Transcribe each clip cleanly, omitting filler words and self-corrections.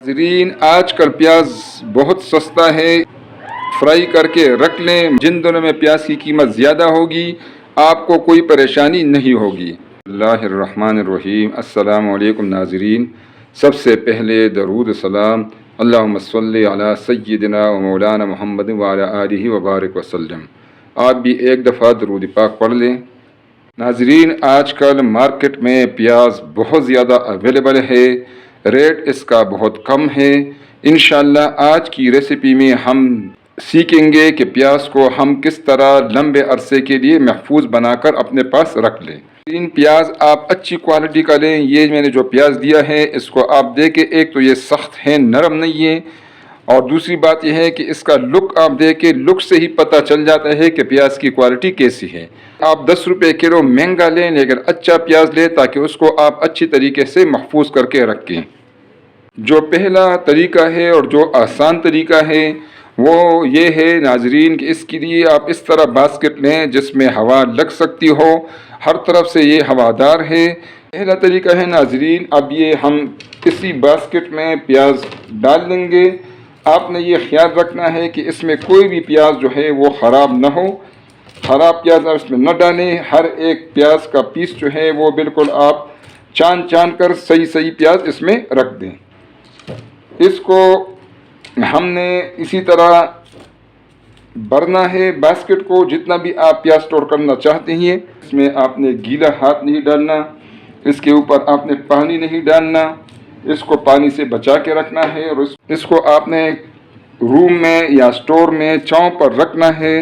ناظرین آج کل پیاز بہت سستا ہے، فرائی کر کے رکھ لیں، جن دنوں میں پیاز کی قیمت زیادہ ہوگی آپ کو کوئی پریشانی نہیں ہوگی۔ اللہ الرحمن الرحیم۔ السلام علیکم ناظرین، سب سے پہلے درود سلام اللہم صلی علی سیدنا و مولانا محمد وعلی آلہ وبارک وسلم۔ آپ بھی ایک دفعہ درود پاک پڑھ لیں۔ ناظرین آج کل مارکیٹ میں پیاز بہت زیادہ اویلیبل ہے، ریٹ اس کا بہت کم ہے۔ انشاءاللہ آج کی ریسیپی میں ہم سیکھیں گے کہ پیاز کو ہم کس طرح لمبے عرصے کے لیے محفوظ بنا کر اپنے پاس رکھ لیں۔ پیاز آپ اچھی کوالٹی کا لیں۔ یہ میں نے جو پیاز دیا ہے اس کو آپ دیکھیں، ایک تو یہ سخت ہے، نرم نہیں ہے، اور دوسری بات یہ ہے کہ اس کا لک آپ دیکھیں، لک سے ہی پتہ چل جاتا ہے کہ پیاز کی کوالٹی کیسی ہے۔ آپ 10 روپے کلو مہنگا لیں لیکن اچھا پیاز لیں تاکہ اس کو آپ اچھی طریقے سے محفوظ کر کے رکھیں۔ جو پہلا طریقہ ہے اور جو آسان طریقہ ہے وہ یہ ہے ناظرین کہ اس کے لیے آپ اس طرح باسکٹ لیں جس میں ہوا لگ سکتی ہو، ہر طرف سے یہ ہوادار ہے۔ پہلا طریقہ ہے ناظرین، اب یہ ہم اسی باسکٹ میں پیاز ڈال دیں گے۔ آپ نے یہ خیال رکھنا ہے کہ اس میں کوئی بھی پیاز جو ہے وہ خراب نہ ہو، خراب پیاز آپ اس میں نہ ڈالیں۔ ہر ایک پیاز کا پیس جو ہے وہ بالکل آپ چان کر صحیح پیاز اس میں رکھ دیں۔ اس کو ہم نے اسی طرح بھرنا ہے باسکٹ کو، جتنا بھی آپ پیاز اسٹور کرنا چاہتے ہیں۔ اس میں آپ نے گیلا ہاتھ نہیں ڈالنا، اس کے اوپر آپ نے پانی نہیں ڈالنا، اس کو پانی سے بچا کے رکھنا ہے، اور اس کو آپ نے روم میں یا اسٹور میں چھاؤں پر رکھنا ہے۔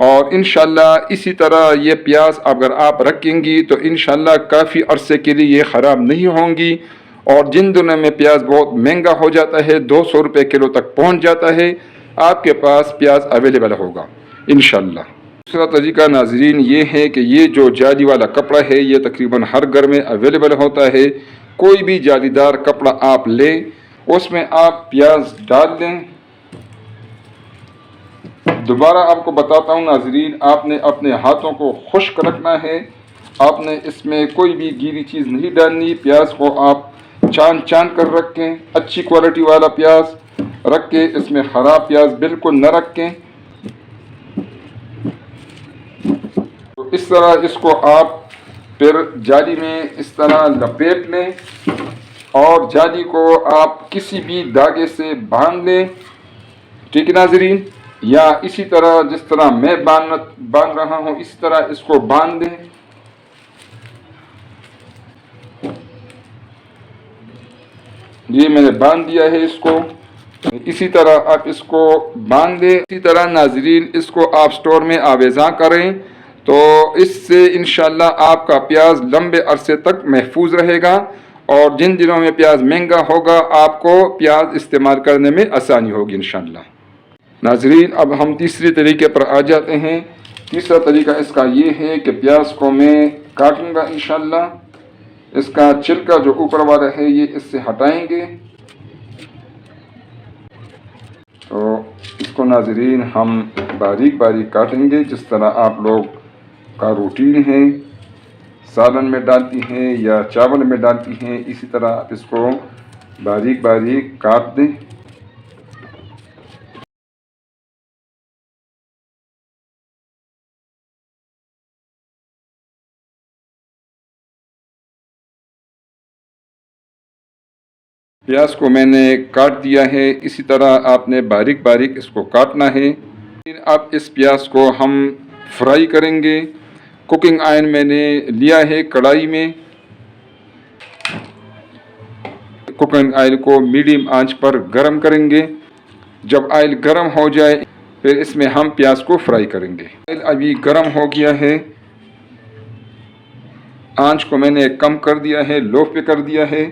اور انشاءاللہ اسی طرح یہ پیاز اگر آپ رکھیں گی تو انشاءاللہ کافی عرصے کے لیے یہ خراب نہیں ہوں گی۔ اور جن دنوں میں پیاز بہت مہنگا ہو جاتا ہے، 200 روپے کلو تک پہنچ جاتا ہے، آپ کے پاس پیاز اویلیبل ہوگا انشاءاللہ۔ دوسرا طریقہ ناظرین یہ ہے کہ یہ جو جالی والا کپڑا ہے یہ تقریباً ہر گھر میں اویلیبل ہوتا ہے۔ کوئی بھی جالی دار کپڑا آپ لیں، اس میں آپ پیاز ڈال دیں۔ دوبارہ آپ کو بتاتا ہوں ناظرین، آپ نے اپنے ہاتھوں کو خشک رکھنا ہے، آپ نے اس میں کوئی بھی گیلی چیز نہیں ڈالنی۔ پیاز کو آپ چان کر رکھیں، اچھی کوالٹی والا پیاز رکھ کے، اس میں خراب پیاز بالکل نہ رکھیں۔ تو اس طرح اس کو آپ پھر جالی میں اس طرح لپیٹ لیں، اور جالی کو آپ کسی بھی دھاگے سے باندھ لیں، ٹھیک ہے ناظرین، یا اسی طرح جس طرح میں باندھ رہا ہوں اسی طرح اس کو باندھ دیں۔ یہ میں نے باندھ دیا ہے اس کو، اسی طرح آپ اس کو باندھ دیں۔ اسی طرح ناظرین اس کو آپ سٹور میں آویزاں کریں تو اس سے انشاءاللہ آپ کا پیاز لمبے عرصے تک محفوظ رہے گا، اور جن دنوں میں پیاز مہنگا ہوگا آپ کو پیاز استعمال کرنے میں آسانی ہوگی انشاءاللہ۔ ناظرین اب ہم تیسرے طریقے پر آ جاتے ہیں۔ تیسرا طریقہ اس کا یہ ہے کہ پیاز کو میں کاٹوں گا انشاءاللہ۔ اس کا چھلکا جو اوپر والا ہے یہ اس سے ہٹائیں گے، تو اس کو ناظرین ہم باریک کاٹیں گے، جس طرح آپ لوگ کا روٹین ہے، سالن میں ڈالتی ہیں یا چاول میں ڈالتی ہیں، اسی طرح آپ اس کو باریک کاٹ دیں۔ پیاز کو میں نے کاٹ دیا ہے، اسی طرح آپ نے باریک اس کو کاٹنا ہے۔ اب اس پیاز کو ہم فرائی کریں گے۔ کوکنگ آئل میں نے لیا ہے، کڑھائی میں کوکنگ آئل کو میڈیم آنچ پر گرم کریں گے۔ جب آئل گرم ہو جائے پھر اس میں ہم پیاز کو فرائی کریں گے۔ آئل ابھی گرم ہو گیا ہے، آنچ کو میں نے کم کر دیا ہے، لو پہ کر دیا ہے۔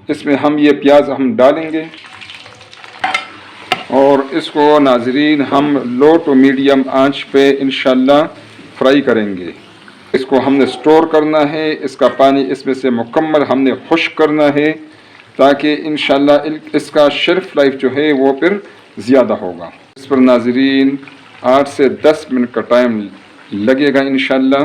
اس میں ہم یہ پیاز ڈالیں گے، اور اس کو ناظرین ہم لو ٹو میڈیم آنچ پہ انشاءاللہ فرائی کریں گے۔ اس کو ہم نے سٹور کرنا ہے، اس کا پانی اس میں سے مکمل ہم نے خشک کرنا ہے، تاکہ انشاءاللہ اس کا شیلف لائف جو ہے وہ پھر زیادہ ہوگا۔ اس پر ناظرین 8 سے 10 منٹ کا ٹائم لگے گا انشاءاللہ۔